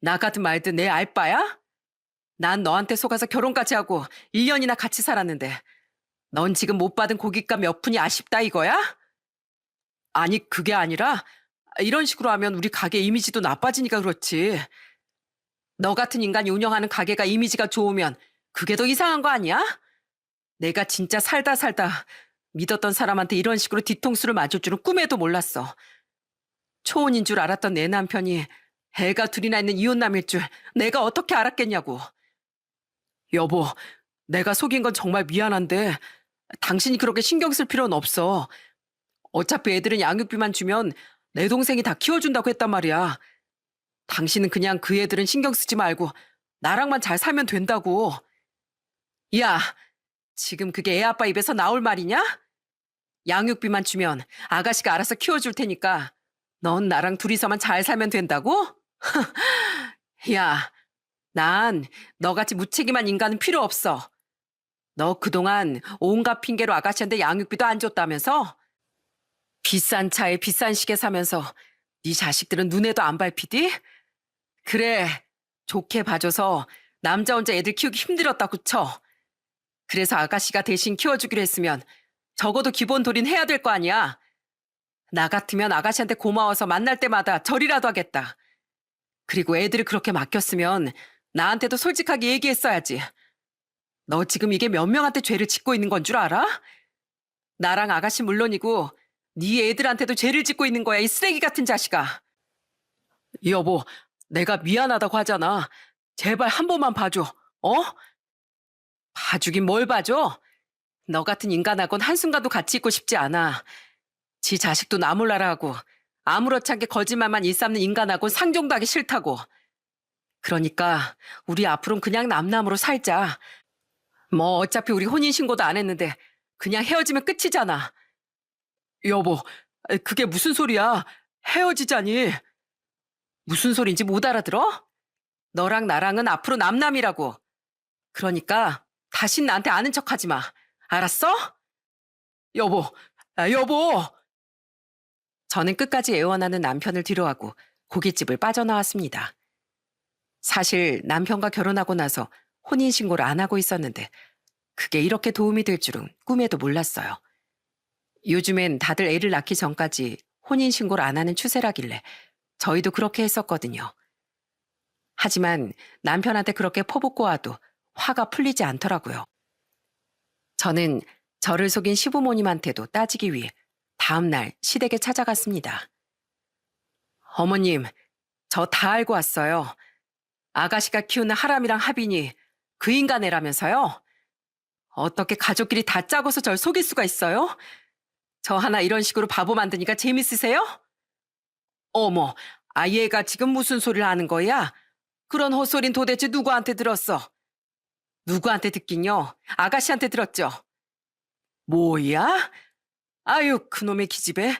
나가든 말든 내 알바야? 난 너한테 속아서 결혼까지 하고 1년이나 같이 살았는데 넌 지금 못 받은 고깃값 몇 푼이 아쉽다 이거야? 아니 그게 아니라 이런 식으로 하면 우리 가게 이미지도 나빠지니까 그렇지. 너 같은 인간이 운영하는 가게가 이미지가 좋으면 그게 더 이상한 거 아니야? 내가 진짜 살다 믿었던 사람한테 이런 식으로 뒤통수를 맞을 줄은 꿈에도 몰랐어. 초혼인 줄 알았던 내 남편이 애가 둘이나 있는 이혼남일 줄 내가 어떻게 알았겠냐고. 여보, 내가 속인 건 정말 미안한데 당신이 그렇게 신경 쓸 필요는 없어. 어차피 애들은 양육비만 주면 내 동생이 다 키워준다고 했단 말이야. 당신은 그냥 그 애들은 신경 쓰지 말고 나랑만 잘 살면 된다고. 야, 지금 그게 애 아빠 입에서 나올 말이냐? 양육비만 주면 아가씨가 알아서 키워줄 테니까 넌 나랑 둘이서만 잘 살면 된다고? 야, 난 너같이 무책임한 인간은 필요 없어. 너 그동안 온갖 핑계로 아가씨한테 양육비도 안 줬다면서? 비싼 차에 비싼 시계 사면서 네 자식들은 눈에도 안 밟히디? 그래, 좋게 봐줘서 남자 혼자 애들 키우기 힘들었다고 쳐. 그래서 아가씨가 대신 키워주기로 했으면 적어도 기본 도리는 해야 될 거 아니야. 나 같으면 아가씨한테 고마워서 만날 때마다 절이라도 하겠다. 그리고 애들을 그렇게 맡겼으면 나한테도 솔직하게 얘기했어야지. 너 지금 이게 몇 명한테 죄를 짓고 있는 건 줄 알아? 나랑 아가씨 물론이고 네 애들한테도 죄를 짓고 있는 거야, 이 쓰레기 같은 자식아. 여보, 내가 미안하다고 하잖아. 제발 한 번만 봐줘. 어? 봐주긴 뭘 봐줘? 너 같은 인간하고는 한순간도 같이 있고 싶지 않아. 지 자식도 나 몰라라 하고 아무렇지 않게 거짓말만 일삼는 인간하고는 상종도 하기 싫다고. 그러니까 우리 앞으로는 그냥 남남으로 살자. 뭐 어차피 우리 혼인신고도 안 했는데 그냥 헤어지면 끝이잖아. 여보, 그게 무슨 소리야? 헤어지자니. 무슨 소린지 못 알아들어? 너랑 나랑은 앞으로 남남이라고. 그러니까 다신 나한테 아는 척하지 마. 알았어? 여보, 여보. 저는 끝까지 애원하는 남편을 뒤로하고 고깃집을 빠져나왔습니다. 사실 남편과 결혼하고 나서 혼인신고를 안 하고 있었는데 그게 이렇게 도움이 될 줄은 꿈에도 몰랐어요. 요즘엔 다들 애를 낳기 전까지 혼인신고를 안 하는 추세라길래 저희도 그렇게 했었거든요. 하지만 남편한테 그렇게 퍼붓고 와도 화가 풀리지 않더라고요. 저는 저를 속인 시부모님한테도 따지기 위해 다음날 시댁에 찾아갔습니다. 어머님, 저 다 알고 왔어요. 아가씨가 키우는 하람이랑 하빈이 그 인간 애라면서요? 어떻게 가족끼리 다 짜고서 절 속일 수가 있어요? 저 하나 이런 식으로 바보 만드니까 재밌으세요? 어머, 얘가 지금 무슨 소리를 하는 거야? 그런 헛소린 도대체 누구한테 들었어? 누구한테 듣긴요? 아가씨한테 들었죠? 뭐야? 아유, 그놈의 기집애.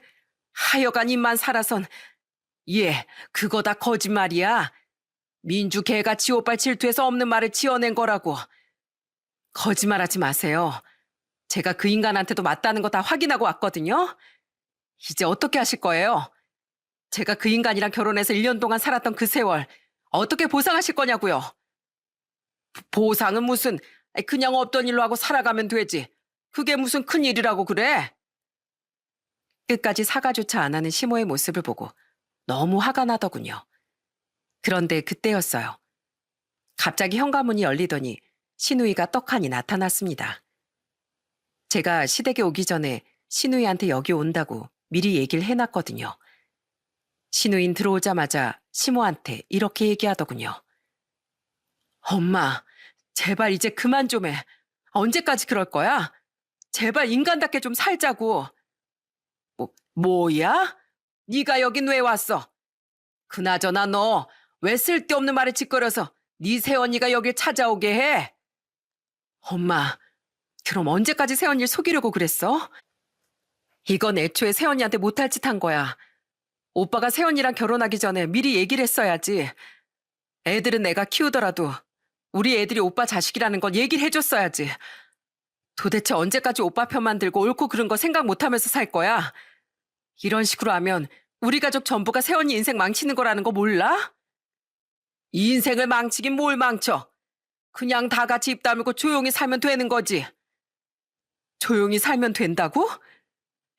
하여간 입만 살아선. 그거 다 거짓말이야. 민주 개가 지오빨 질투해서 없는 말을 지어낸 거라고. 거짓말하지 마세요. 제가 그 인간한테도 맞다는 거 다 확인하고 왔거든요. 이제 어떻게 하실 거예요? 제가 그 인간이랑 결혼해서 1년 동안 살았던 그 세월 어떻게 보상하실 거냐고요? 보상은 무슨, 그냥 없던 일로 하고 살아가면 되지. 그게 무슨 큰일이라고 그래? 끝까지 사과조차 안 하는 시모의 모습을 보고 너무 화가 나더군요. 그런데 그때였어요. 갑자기 현관문이 열리더니 신우이가 떡하니 나타났습니다. 제가 시댁에 오기 전에 신우이한테 여기 온다고 미리 얘기를 해놨거든요. 신우인 들어오자마자 시모한테 이렇게 얘기하더군요. 엄마, 제발 이제 그만 좀 해. 언제까지 그럴 거야? 제발 인간답게 좀 살자고. 뭐야? 네가 여긴 왜 왔어? 그나저나 너 왜 쓸데없는 말에 짓거려서 네 새언니가 여길 찾아오게 해? 엄마, 그럼 언제까지 새언니를 속이려고 그랬어? 이건 애초에 새언니한테 못할 짓 한 거야. 오빠가 새언니랑 결혼하기 전에 미리 얘기를 했어야지. 애들은 내가 키우더라도 우리 애들이 오빠 자식이라는 건 얘기를 해줬어야지. 도대체 언제까지 오빠 편만 들고 옳고 그른 거 생각 못하면서 살 거야? 이런 식으로 하면 우리 가족 전부가 새언니 인생 망치는 거라는 거 몰라? 이 인생을 망치긴 뭘 망쳐. 그냥 다 같이 입 다물고 조용히 살면 되는 거지. 조용히 살면 된다고?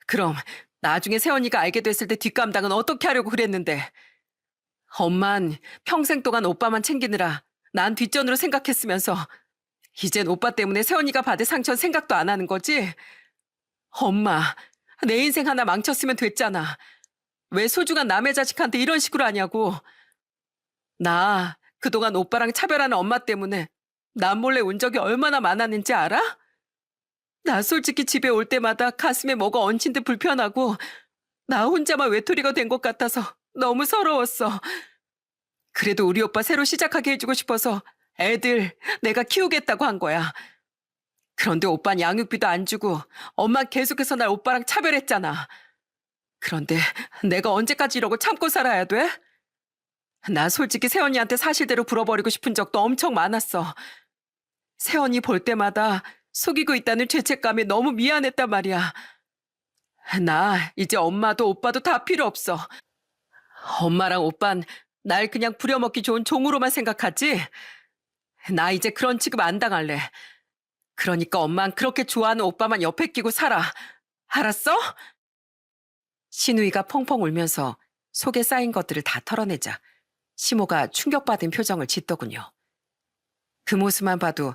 그럼 나중에 새언니가 알게 됐을 때 뒷감당은 어떻게 하려고 그랬는데. 엄만 평생 동안 오빠만 챙기느라 난 뒷전으로 생각했으면서 이젠 오빠 때문에 새언니가 받을 상처는 생각도 안 하는 거지? 엄마, 내 인생 하나 망쳤으면 됐잖아. 왜 소중한 남의 자식한테 이런 식으로 하냐고. 나 그동안 오빠랑 차별하는 엄마 때문에 남 몰래 운 적이 얼마나 많았는지 알아? 나 솔직히 집에 올 때마다 가슴에 뭐가 얹힌 듯 불편하고 나 혼자만 외톨이가 된 것 같아서 너무 서러웠어. 그래도 우리 오빠 새로 시작하게 해주고 싶어서 애들 내가 키우겠다고 한 거야. 그런데 오빠는 양육비도 안 주고 엄마 계속해서 날 오빠랑 차별했잖아. 그런데 내가 언제까지 이러고 참고 살아야 돼? 나 솔직히 새언니한테 사실대로 불어버리고 싶은 적도 엄청 많았어. 새언니 볼 때마다 속이고 있다는 죄책감에 너무 미안했단 말이야. 나 이제 엄마도 오빠도 다 필요 없어. 엄마랑 오빤 날 그냥 부려먹기 좋은 종으로만 생각하지? 나 이제 그런 취급 안 당할래. 그러니까 엄만 그렇게 좋아하는 오빠만 옆에 끼고 살아. 알았어? 신우이가 펑펑 울면서 속에 쌓인 것들을 다 털어내자 시모가 충격받은 표정을 짓더군요. 그 모습만 봐도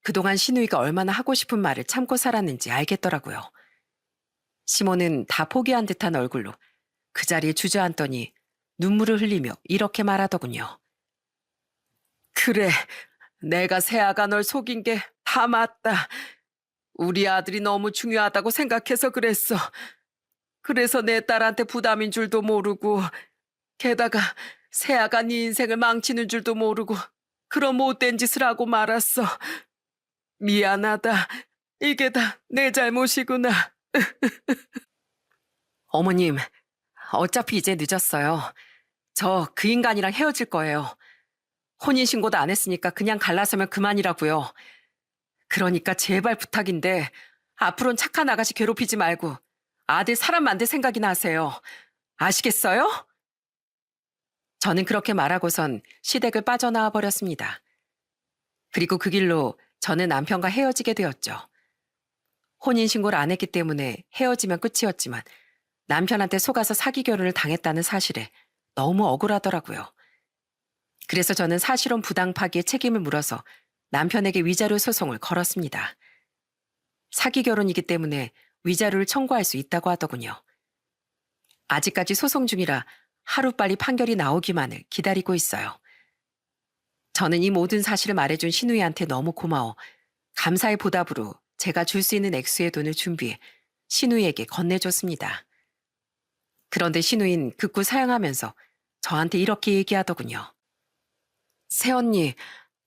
그동안 신우이가 얼마나 하고 싶은 말을 참고 살았는지 알겠더라고요. 시모는 다 포기한 듯한 얼굴로 그 자리에 주저앉더니 눈물을 흘리며 이렇게 말하더군요. 그래, 내가 새아가 널 속인 게 다 맞다. 우리 아들이 너무 중요하다고 생각해서 그랬어. 그래서 내 딸한테 부담인 줄도 모르고 게다가 새아가 네 인생을 망치는 줄도 모르고 그런 못된 짓을 하고 말았어. 미안하다. 이게 다 내 잘못이구나. 어머님, 어차피 이제 늦었어요. 저 그 인간이랑 헤어질 거예요. 혼인신고도 안 했으니까 그냥 갈라서면 그만이라고요. 그러니까 제발 부탁인데 앞으로는 착한 아가씨 괴롭히지 말고 아들 사람 만들 생각이나 하세요. 아시겠어요? 저는 그렇게 말하고선 시댁을 빠져나와 버렸습니다. 그리고 그 길로 저는 남편과 헤어지게 되었죠. 혼인신고를 안 했기 때문에 헤어지면 끝이었지만 남편한테 속아서 사기 결혼을 당했다는 사실에 너무 억울하더라고요. 그래서 저는 사실혼 부당 파기의 책임을 물어서 남편에게 위자료 소송을 걸었습니다. 사기 결혼이기 때문에 위자료를 청구할 수 있다고 하더군요. 아직까지 소송 중이라 하루빨리 판결이 나오기만을 기다리고 있어요. 저는 이 모든 사실을 말해준 신우이한테 너무 고마워 감사의 보답으로 제가 줄 수 있는 액수의 돈을 준비해 신우이에게 건네줬습니다. 그런데 신우이는 극구 사양하면서 저한테 이렇게 얘기하더군요. 새언니,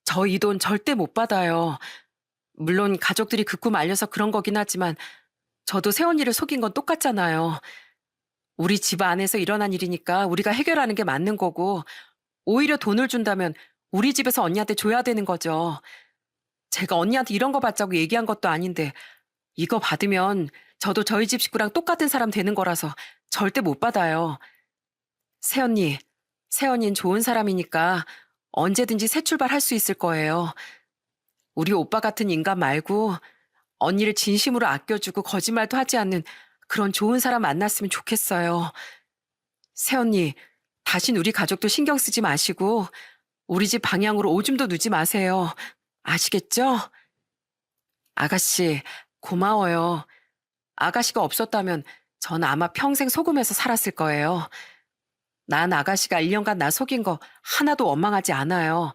저 이 돈 절대 못 받아요. 물론 가족들이 극구 말려서 그런 거긴 하지만 저도 새언니를 속인 건 똑같잖아요. 우리 집 안에서 일어난 일이니까 우리가 해결하는 게 맞는 거고 오히려 돈을 준다면 우리 집에서 언니한테 줘야 되는 거죠. 제가 언니한테 이런 거 받자고 얘기한 것도 아닌데 이거 받으면 저도 저희 집 식구랑 똑같은 사람 되는 거라서 절대 못 받아요. 새언니, 새언니는 좋은 사람이니까 언제든지 새 출발할 수 있을 거예요. 우리 오빠 같은 인간 말고 언니를 진심으로 아껴주고 거짓말도 하지 않는 그런 좋은 사람 만났으면 좋겠어요. 새언니, 다신 우리 가족도 신경 쓰지 마시고 우리 집 방향으로 오줌도 누지 마세요. 아시겠죠? 아가씨, 고마워요. 아가씨가 없었다면 전 아마 평생 소금에서 살았을 거예요. 난 아가씨가 1년간 나 속인 거 하나도 원망하지 않아요.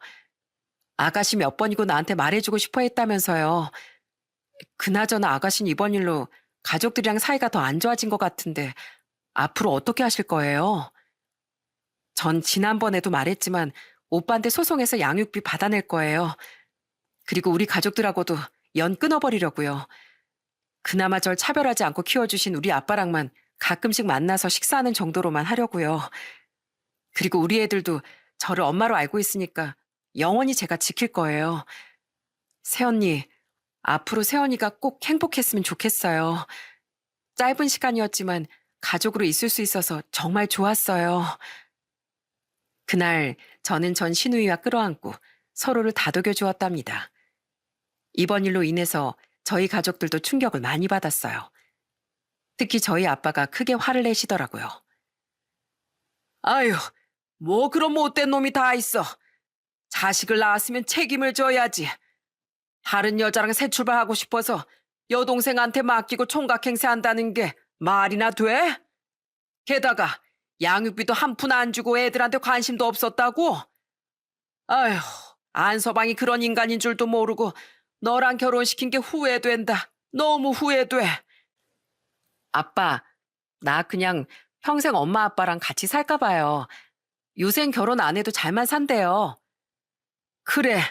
아가씨 몇 번이고 나한테 말해주고 싶어 했다면서요. 그나저나 아가씨는 이번 일로 가족들이랑 사이가 더 안 좋아진 것 같은데 앞으로 어떻게 하실 거예요? 전 지난번에도 말했지만 오빠한테 소송해서 양육비 받아낼 거예요. 그리고 우리 가족들하고도 연 끊어버리려고요. 그나마 절 차별하지 않고 키워주신 우리 아빠랑만 가끔씩 만나서 식사하는 정도로만 하려고요. 그리고 우리 애들도 저를 엄마로 알고 있으니까 영원히 제가 지킬 거예요. 새언니, 앞으로 새언니가 꼭 행복했으면 좋겠어요. 짧은 시간이었지만 가족으로 있을 수 있어서 정말 좋았어요. 그날 저는 전 신우이와 끌어안고 서로를 다독여 주었답니다. 이번 일로 인해서 저희 가족들도 충격을 많이 받았어요. 특히 저희 아빠가 크게 화를 내시더라고요. 아유, 뭐 그런 못된 놈이 다 있어. 자식을 낳았으면 책임을 져야지. 다른 여자랑 새 출발하고 싶어서 여동생한테 맡기고 총각행세한다는 게 말이나 돼? 게다가 양육비도 한 푼 안 주고 애들한테 관심도 없었다고? 아휴, 안서방이 그런 인간인 줄도 모르고 너랑 결혼시킨 게 후회된다. 너무 후회돼. 아빠, 나 그냥 평생 엄마 아빠랑 같이 살까 봐요. 요샌 결혼 안 해도 잘만 산대요. 그래,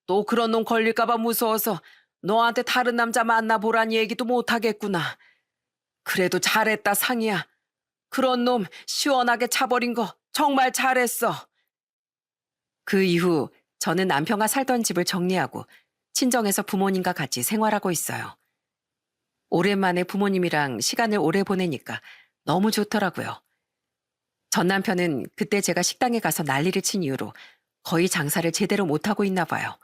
또 그런 놈 걸릴까 봐 무서워서 너한테 다른 남자 만나보란 얘기도 못하겠구나. 그래도 잘했다, 상이야. 그런 놈 시원하게 차버린 거 정말 잘했어. 그 이후 저는 남편과 살던 집을 정리하고 친정에서 부모님과 같이 생활하고 있어요. 오랜만에 부모님이랑 시간을 오래 보내니까 너무 좋더라고요. 전 남편은 그때 제가 식당에 가서 난리를 친 이후로 거의 장사를 제대로 못하고 있나 봐요.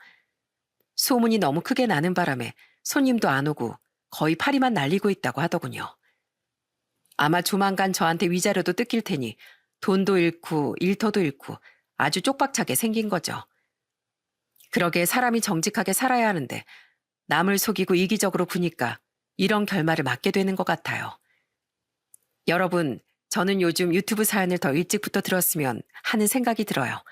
소문이 너무 크게 나는 바람에 손님도 안 오고 거의 파리만 날리고 있다고 하더군요. 아마 조만간 저한테 위자료도 뜯길 테니 돈도 잃고 일터도 잃고 아주 쪽박차게 생긴 거죠. 그러게 사람이 정직하게 살아야 하는데 남을 속이고 이기적으로 구니까 이런 결말을 맞게 되는 것 같아요. 여러분, 저는 요즘 유튜브 사연을 더 일찍부터 들었으면 하는 생각이 들어요.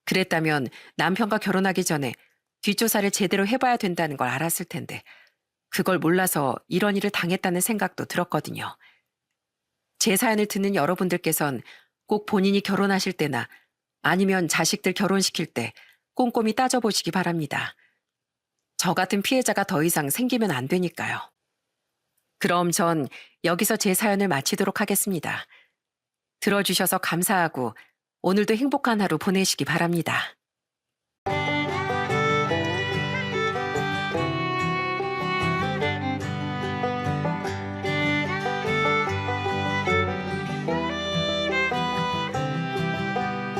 그랬다면 남편과 결혼하기 전에 뒷조사를 제대로 해봐야 된다는 걸 알았을 텐데 그걸 몰라서 이런 일을 당했다는 생각도 들었거든요. 제 사연을 듣는 여러분들께선 꼭 본인이 결혼하실 때나 아니면 자식들 결혼시킬 때 꼼꼼히 따져보시기 바랍니다. 저 같은 피해자가 더 이상 생기면 안 되니까요. 그럼 전 여기서 제 사연을 마치도록 하겠습니다. 들어주셔서 감사하고 오늘도 행복한 하루 보내시기 바랍니다.